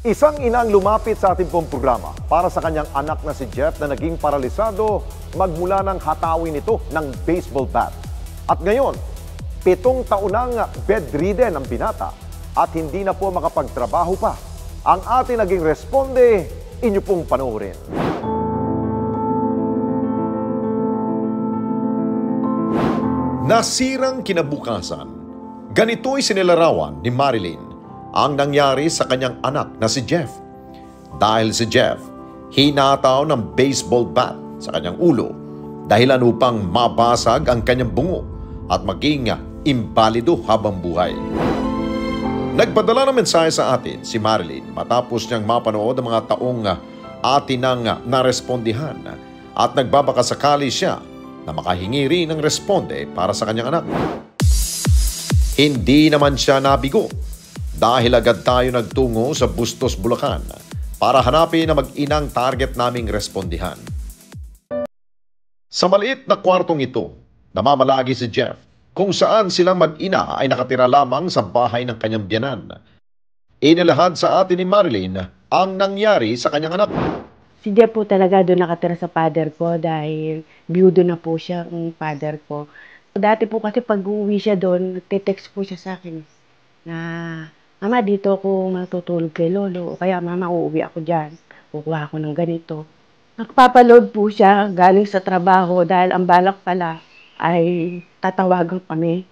Isang inang lumapit sa ating pong programa para sa kanyang anak na si Jeff na naging paralisado magmula ng hatawin nito ng baseball bat. At ngayon, 7 taon nang bedridden ang binata at hindi na po makapagtrabaho pa. Ang ating naging responde, inyo pong panoorin. Nasirang kinabukasan. Ganito'y sinilarawan ni Marilyn ang nangyari sa kanyang anak na si Jeff. Dahil si Jeff, hinataw ng baseball bat sa kanyang ulo dahilan upang mabasag ang kanyang bungo at maging imbalido habang buhay. Nagpadala ng mensahe sa atin si Marilyn matapos niyang mapanood ang mga taong atin nang narespondihan at nagbabakasakali siya na makahingi rin ng responde para sa kanyang anak. Hindi naman siya nabigo dahil agad tayo nagtungo sa Bustos, Bulacan para hanapin na mag-inang target naming respondihan. Sa maliit na kwartong ito, namamalagi si Jeff kung saan silang mag-ina ay nakatira lamang sa bahay ng kanyang biyanan. Inilahad sa atin ni Marilyn ang nangyari sa kanyang anak. Si Jeff po talaga doon nakatira sa father ko dahil biyudo na po siya ang father ko. Dati po kasi pag uuwi siya doon, nagte-text po siya sa akin na, "Mama, dito ako matutulog kay Lolo." O kaya, "Mama, uuwi ako dyan. Kukuha ako ng ganito." Nagpapaload po siya galing sa trabaho dahil ang balak pala ay tatawagan kami.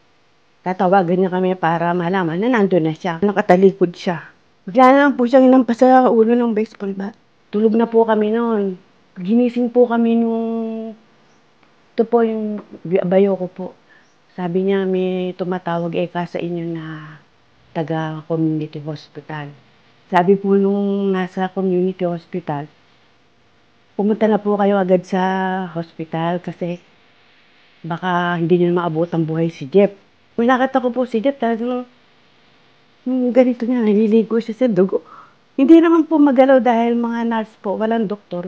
Tatawagan niya kami para malaman na nandun na siya. Nakatalikod siya. Bigla na lang po siyang hinampas sa ulo ng baseball bat. Tulog na po kami noon. Ginising po kami nung ito po yung bayo ko po. Sabi niya may tumatawag sa inyo na taga-community hospital. Sabi po nung nasa community hospital, pumunta na po kayo agad sa hospital kasi baka hindi niyo maabot ang buhay si Jeff. Kung nakita ko po si Jeff, talagang ganito niya, naliligo siya sa dugo. Hindi naman po magalaw dahil mga nurse po, walang doktor.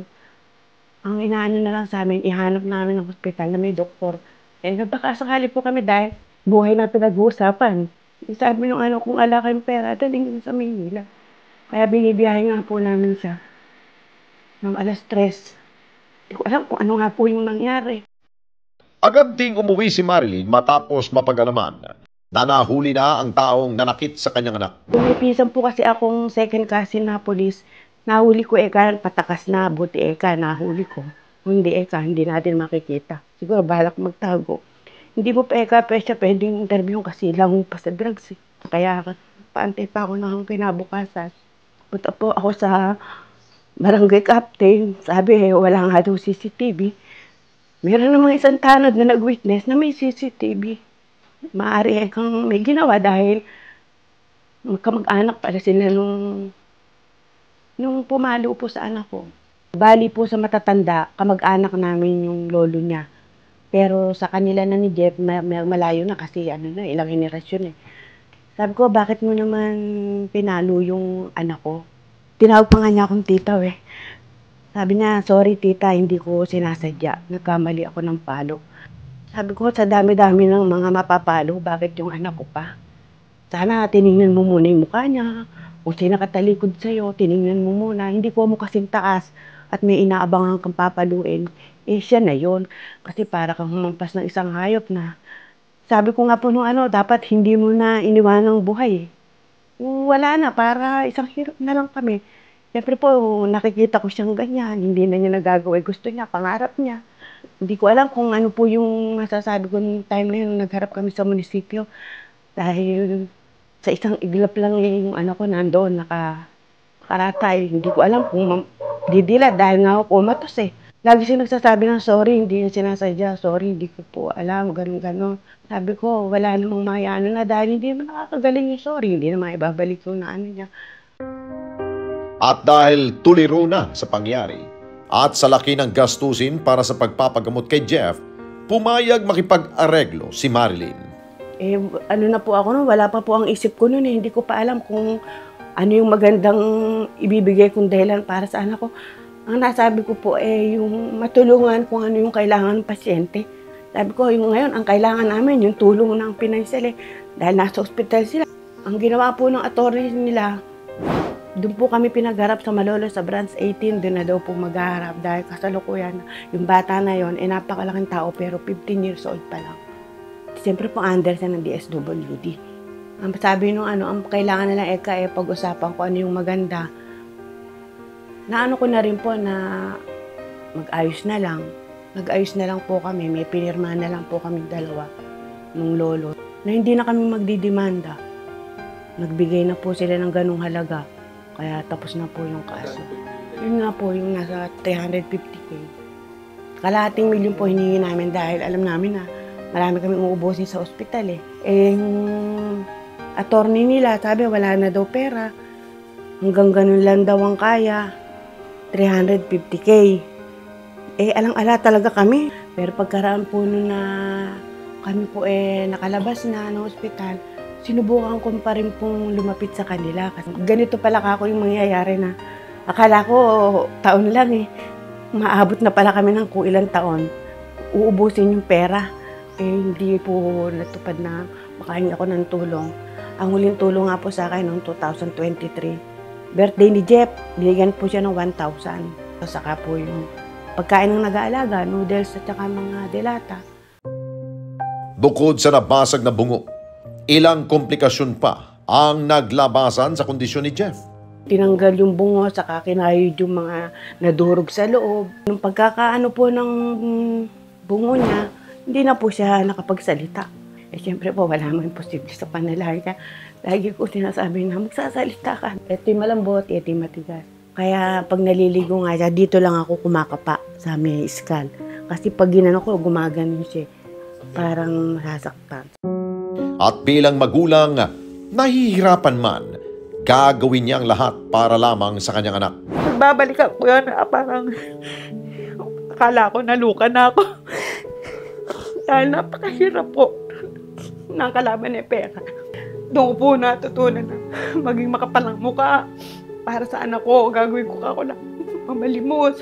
Ang inaano na lang sa amin, ihanap namin ng hospital na may doktor. Eh, baka sakali po kami dahil buhay na pinag-uusapan. Sabi nung kung ala kayong pera, daling sa Maynila. Kaya binibiyahe nga po namin siya ng 3:00. Hindi ko alam kung ano nga po yung nangyari. Agad ding umuwi si Marilyn matapos mapag-alaman na nahuli na ang taong nanakit sa kanyang anak. May pinsan po kasi akong second cousin na police. Nahuli ko patakas na, buti nahuli ko. Kung hindi hindi natin makikita. Siguro balak magtago. Hindi po siya pwedeng interview kasi lang pa sa drugs. Kaya paantay pa ako ng kinabukasan. Punta po ako sa barangay captain. Sabi wala nga daw CCTV. Meron namang isang tanod na nag-witness na may CCTV. Maaari kang may ginawa dahil magkamag-anak pala sila nung pumalo po sa anak ko. Bali po sa matatanda, kamag-anak namin yung lolo niya. Pero sa kanila na ni Jeff, malayo na kasi ilang henerasyon eh. Sabi ko, bakit mo naman pinalo yung anak ko? Tinawag pa nga niya akong tita eh. Sabi niya, "Sorry tita, hindi ko sinasadya. Nagkamali ako ng palo." Sabi ko, sa dami-dami ng mga mapapalo, bakit yung anak ko pa? Sana tinignan mo muna yung mukha niya. Kung sino nakatalikod sa'yo, tinignan mo muna. Hindi ko mo kasing taas at may inaabangan kang papaluin. Siya na yun. Kasi para kang humampas ng isang hayop na. Sabi ko nga po nung dapat hindi mo na iniwan ng buhay. Wala na, para isang hirap na lang kami. Siyempre po, nakikita ko siyang ganyan. Hindi na niya nagagawa. Gusto niya, pangarap niya. Hindi ko alam kung ano po yung masasabi ko nung time na yun. Nagharap kami sa munisipyo. Dahil sa isang iglap lang yung anak ko nandoon, nakaratay. Hindi ko alam kung didila dahil nga ako kumatos eh. Lagi siya nagsasabi ng sorry, hindi niya sinasadya. Sorry, hindi ko po alam, ganun-ganun. Sabi ko, wala namang mayano na dahil hindi naman nakakagaling yung sorry. Hindi naman ibabalik yung niya. At dahil tuliro na sa pangyari at sa laki ng gastusin para sa pagpapagamot kay Jeff, pumayag makipag-areglo si Marilyn. Na po ako nun, wala pa po ang isip ko nun eh. Hindi ko pa alam kung ano yung magandang ibibigay kong dahilan para sa anak ko. Ang nasabi ko po yung matulungan kung ano yung kailangan ng pasyente. Sabi ko, yung ngayon, ang kailangan namin, yung tulong ng financial eh. Dahil nasa ospital sila. Ang ginawa po ng attorney nila, Doon po kami pinagharap sa Malolo sa branch 18, doon na daw po magharap dahil kasalukuyan yung bata na yon napakalaking tao pero 15 years old pa lang. Siyempre po under siya ng DSWD. Ang sabi nung ang kailangan nila pag-usapan ko ano yung maganda. Naano ko na rin po na mag-ayos na lang. Nag-ayos na lang po kami, may pinirma na lang po kami dalawa nung lolo na hindi na kami magdidemanda. Nagbigay na po sila ng ganung halaga. Kaya tapos na po yung kaso. Yun nga po, yung nasa 350K. Kalahating milyon po hiningi namin dahil alam namin na marami kami uubusin sa ospital yung attorney nila, sabi wala na daw pera. Hanggang ganun lang daw ang kaya. 350K. Alang-ala talaga kami. Pero pagkaraan po nun na kami po nakalabas na ng ospital, sinubukan ko pa rin pong lumapit sa kanila. Kasi ganito pala ako yung mangyayari na akala ko taon lang maabot na pala kami ng kung ilang taon. Uubusin yung pera. Hindi po natupad na makahingi ako ng tulong. Ang huling tulong nga po sa akin noong 2023. Birthday ni Jeff, binigyan po siya ng 1,000. Saka po yung pagkain ng nag-aalaga, noodles at saka mga delata. Bukod sa nabasag na bungo, ilang komplikasyon pa ang naglabasan sa kondisyon ni Jeff. Tinanggal yung bungo, saka kinayod yung mga nadurog sa loob. Nung pagkakaano po ng bungo niya, hindi na po siya nakapagsalita. Siyempre po, wala man posible sa panalangin. Kaya lagi ko sinasabi na magsasalita ka. Ito yung malambot, ito yung matigas. Kaya pag naliligo nga siya, dito lang ako kumakapa sa may skull. Kasi pag ginano ko, gumagano siya. Parang masasaktan. At bilang magulang, nahihirapan man, gagawin niya ang lahat para lamang sa kanyang anak. Nagbabalikan ko yan, parang akala ko naluka na ako. Dahil napakahirap po ng kalaban ni pera. Doon ko po natutunan na maging makapalang mukha para sa anak ko. Gagawin ko ako lang mamalimos.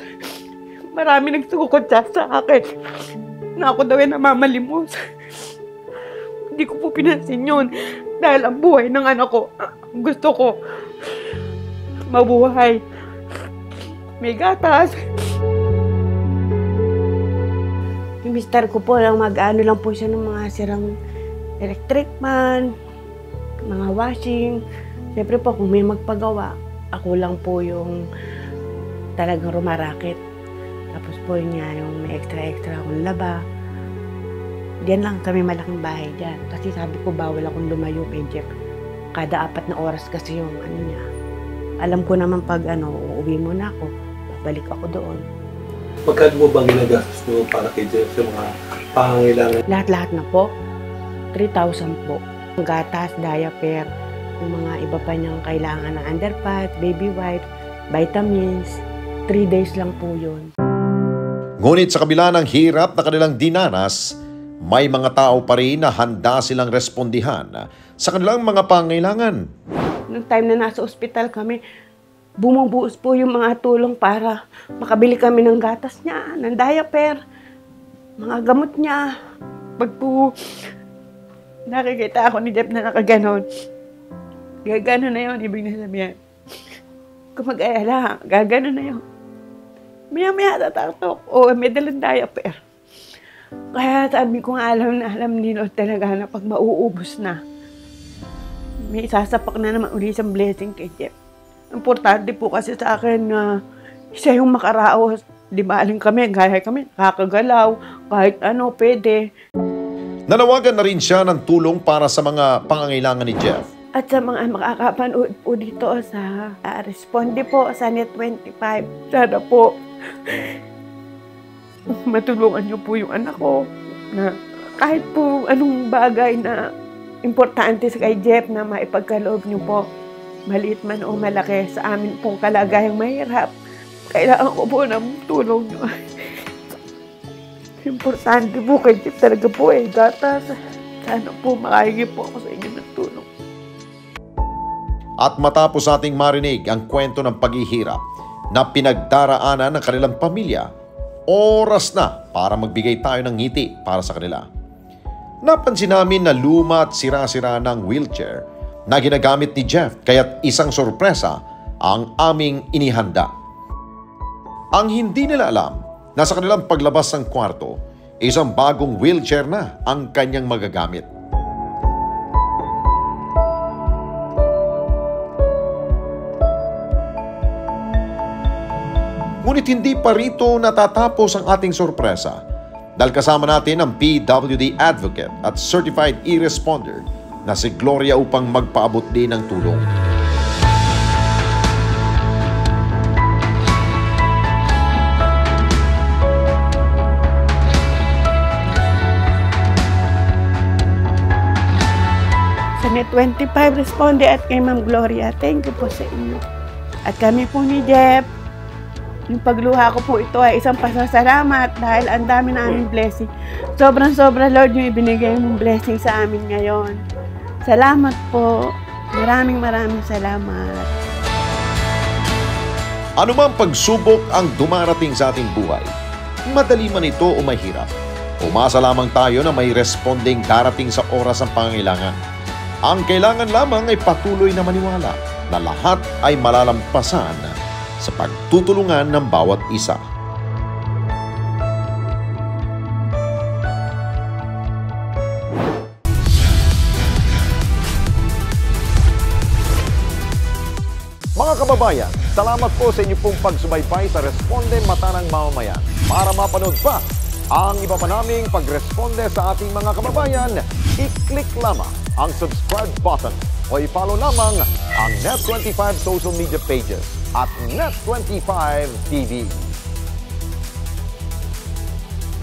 Marami nagsukot siya sa akin na ako daw ay namamalimos. Hindi ko po pinansin yun dahil ang buhay ng anak ko, gusto ko mabuhay. May gatas. Yung mister ko po, mag-ano lang po siya ng mga sirang electric man, mga washing. Siyempre po, kung may magpagawa, ako lang po yung talagang rumarakit. Tapos po niya, yung may extra akong laba. Diyan lang kami malaking bahay dyan. Kasi sabi ko, bawal akong lumayo kay Jeff. Kada 4 na oras kasi yung niya. Alam ko naman pag uuwi muna ako, babalik ako doon. Magkano mo bang ginagastos mo para kay Jeff sa mga pangangailangan? Lahat-lahat na po. 3,000 po. Gatas, diaper, yung mga iba pa niyang kailangan ng underpants, baby wipes, vitamins. 3 days lang po yun. Ngunit sa kabila ng hirap na kanilang dinanas, may mga tao pa rin na handa silang respondihan sa kanilang mga pangailangan. Noong time na nasa ospital kami, bumubuos po yung mga tulong para makabili kami ng gatas niya, ng diaper, mga gamot niya. Pag po nakikita ako ni Jeff na nakaganon, gagano na yun, ibig na sabihin. Kung mag-ayala, gagano na yun. Maya-maya tatatok, may dalang diaper. Kaya sabi ko nga alam ni Lord talaga na pag mauubos na, may sasapak na naman uli isang blessing kay Jeff. Importante po kasi sa akin na siya yung makaraos. Di ba aling kami, gaya kami, kakagalaw, kahit pwede. Nanawagan na rin siya ng tulong para sa mga pangangailangan ni Jeff. At sa mga makakapanood po dito sa Responde po sa Net25, sana po matulungan niyo po yung anak ko na kahit po anong bagay na importante sa kay Jeff na maipagkaloob niyo po, maliit man o malaki sa amin pong kalagayang mahirap, kailangan ko po ng tulong niyo. Importante po kay Jeff talaga po gatas. Sana po makahingi po ako sa inyo ng tulong. At matapos ating marinig ang kwento ng paghihirap na pinagdaraanan ng kanilang pamilya, oras na para magbigay tayo ng ngiti para sa kanila. Napansin namin na luma at sira-sira ng wheelchair na ginagamit ni Jeff, kaya't isang sorpresa ang aming inihanda. Ang hindi nila alam na sa kanilang paglabas ng kwarto, isang bagong wheelchair na ang kanyang magagamit. Ngunit hindi pa rito natatapos ang ating sorpresa dahil kasama natin ang PWD Advocate at Certified E-Responder na si Gloria upang magpaabot din ng tulong. Sa Net 25 Responde at kay Ma'am Gloria, thank you po sa inyo. At kami po ni Jeff, yung pagluha ko po ito ay isang pasasalamat dahil ang dami naming blessing. Sobrang-sobra, Lord, yung ibinigay mong blessing sa amin ngayon. Salamat po. Maraming salamat. Ano mang pagsubok ang dumarating sa ating buhay, madali man ito o mahirap, umasa lamang tayo na may responding darating sa oras ng pangangailangan. Ang kailangan lamang ay patuloy na maniwala na lahat ay malalampasan sa pagtutulungan ng bawat isa. Mga kababayan, salamat po sa inyong pong pagsubaybay sa Responde Mata ng Mamamayan. Para mapanood pa ang iba pa naming pagresponde sa ating mga kababayan, i-click lamang ang subscribe button o i-follow lamang ang Net25 social media pages at Net25 TV.